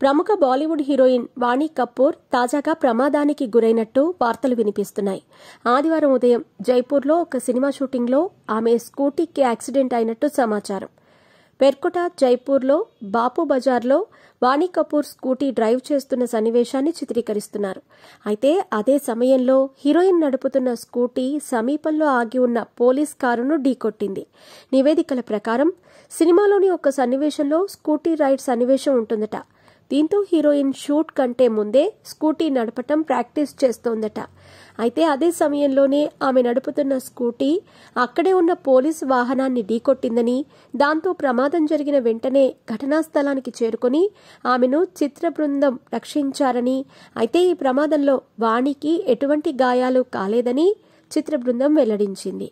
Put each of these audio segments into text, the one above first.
ప్రముఖ బాలీవుడ్ హీరోయిన్ వాణి కపూర్ తాజాగా ప్రమాదానికి గురైనట్టు వార్తలు వినిపిస్తున్నాయి. ఆదివారం ఉదయం జైపూర్లో ఒక సినిమా షూటింగ్లో ఆమె స్కూటీకి యాక్సిడెంట్ అయినట్టు సమాచారం. పెర్కోట జైపూర్లో బాపు బజార్లో వాణి కపూర్ స్కూటీ డ్రైవ్ చేస్తున్న సన్నివేశాన్ని చిత్రీకరిస్తున్నారు. అయితే అదే సమయంలో హీరోయిన్ నడుపుతున్న స్కూటీ సమీపంలో ఆగి ఉన్న పోలీస్ కారును ఢీకొట్టింది. నివేదికల ప్రకారం సినిమాలోని ఒక సన్నివేశంలో స్కూటీ రైడ్ సన్నివేశం ఉంటుందట. దీంతో హీరోయిన్ షూట్ కంటే ముందే స్కూటీ నడపటం ప్రాక్టీస్ చేస్తోందట. అయితే అదే సమయంలోనే ఆమె నడుపుతున్న స్కూటీ అక్కడే ఉన్న పోలీసు వాహనాన్ని ఢీకొట్టిందని, దాంతో ప్రమాదం జరిగిన వెంటనే ఘటనా స్థలానికి చేరుకుని ఆమెను చిత్ర బృందం రక్షించారని, అయితే ఈ ప్రమాదంలో వాణికి ఎటువంటి గాయాలు కాలేదని చిత్ర బృందం వెల్లడించింది.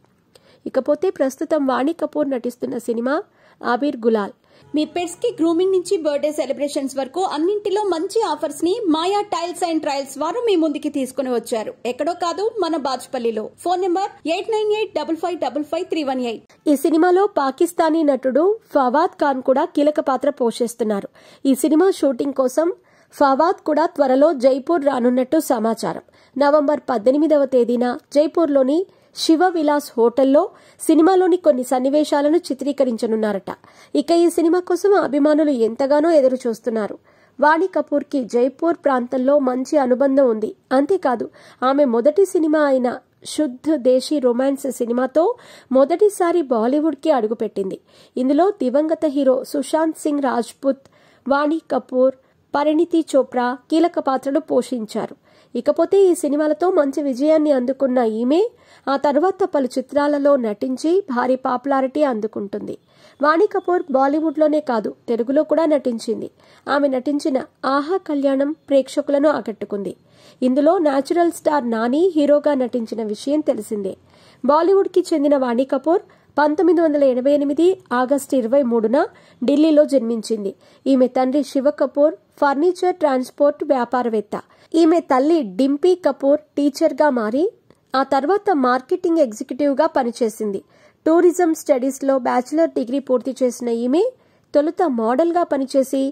ఇకపోతే ప్రస్తుతం వాణి కపూర్ నటిస్తున్న సినిమా ఆబిర్ గులాల్. మీ పెట్స్ కి గ్రూమింగ్ నుంచి బర్త్డే సెలబ్రేషన్స్ వరకు అన్నింటిలో మంచి ఆఫర్స్ ని మాయా టైల్స్ అండ్ ట్రయల్స్ వారు మీ ముందుకి తీసుకుని వచ్చారు. ఎక్కడో కాదు, మన బాజ్పల్లిలో. Phone number 8985555318. ఈ సినిమాలో పాకిస్తానీ నటుడు ఫవాద్ ఖాన్ కూడా కీలక పాత్ర పోషిస్తున్నారు. ఈ సినిమా షూటింగ్ కోసం ఫవాద్ కూడా త్వరలో జైపూర్ రానున్నట్టు సమాచారం. నవంబర్ 18వ తేదీన జైపూర్లోని శివ విలాస్ హోటల్లో సినిమాలోని కొన్ని సన్నివేశాలను చిత్రీకరించనున్నారట. ఇక ఈ సినిమా కోసం అభిమానులు ఎంతగానో ఎదురు చూస్తున్నారు. వాణి కపూర్ కి జైపూర్ ప్రాంతంలో మంచి అనుబంధం ఉంది. అంతేకాదు, ఆమె మొదటి సినిమా అయిన శుద్ధ్ దేశీ రొమాన్స్ సినిమాతో మొదటిసారి బాలీవుడ్ కి అడుగుపెట్టింది. ఇందులో దివంగత హీరో సుశాంత్ సింగ్ రాజ్పుత్, వాణి కపూర్, పరిణితి చోప్రా కీలక పాత్రలు పోషించారు. ఇకపోతే ఈ సినిమాలతో మంచి విజయాన్ని అందుకున్న ఈమె ఆ తర్వాత పలు చిత్రాలలో నటించి భారీ పాపులారిటీ అందుకుంటుంది. వాణి కపూర్ బాలీవుడ్లోనే కాదు, తెలుగులో కూడా నటించింది. ఆమె నటించిన ఆహా కళ్యాణం ప్రేక్షకులను ఆకట్టుకుంది. ఇందులో న్యాచురల్ స్టార్ నాని హీరోగా నటించిన విషయం తెలిసిందే. బాలీవుడ్కి చెందిన వాణి కపూర్ 1988 ఆగస్టు 23న ఢిల్లీలో జన్మించింది. ఈమె తండ్రి శివ కపూర్ ఫర్నిచర్ ట్రాన్స్పోర్ట్ వ్యాపారవేత్త. ఈమె తల్లి డింపీ కపూర్ టీచర్గా మారి ఆ తర్వాత మార్కెటింగ్ ఎగ్జిక్యూటివ్గా పనిచేసింది. టూరిజం స్టడీస్లో బ్యాచిలర్ డిగ్రీ పూర్తి చేసిన ఈమె తొలుత మోడల్గా పనిచేసి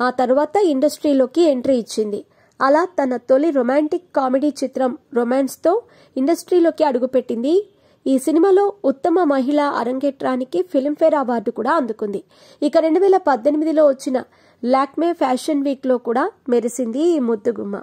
ఆ తర్వాత ఇండస్ట్రీలోకి ఎంట్రీ ఇచ్చింది. అలా తన తొలి రొమాంటిక్ కామెడీ చిత్రం రొమాన్స్తో ఇండస్ట్రీలోకి అడుగుపెట్టింది. ఈ సినిమాలో ఉత్తమ మహిళా అరంగేట్రానికి ఫిల్మ్ఫేర్ అవార్డు కూడా అందుకుంది. ఇక 2018లో వచ్చిన లాక్మే ఫ్యాషన్ వీక్లో కూడా మెరిసింది ఈ ముద్దుగుమ్మ.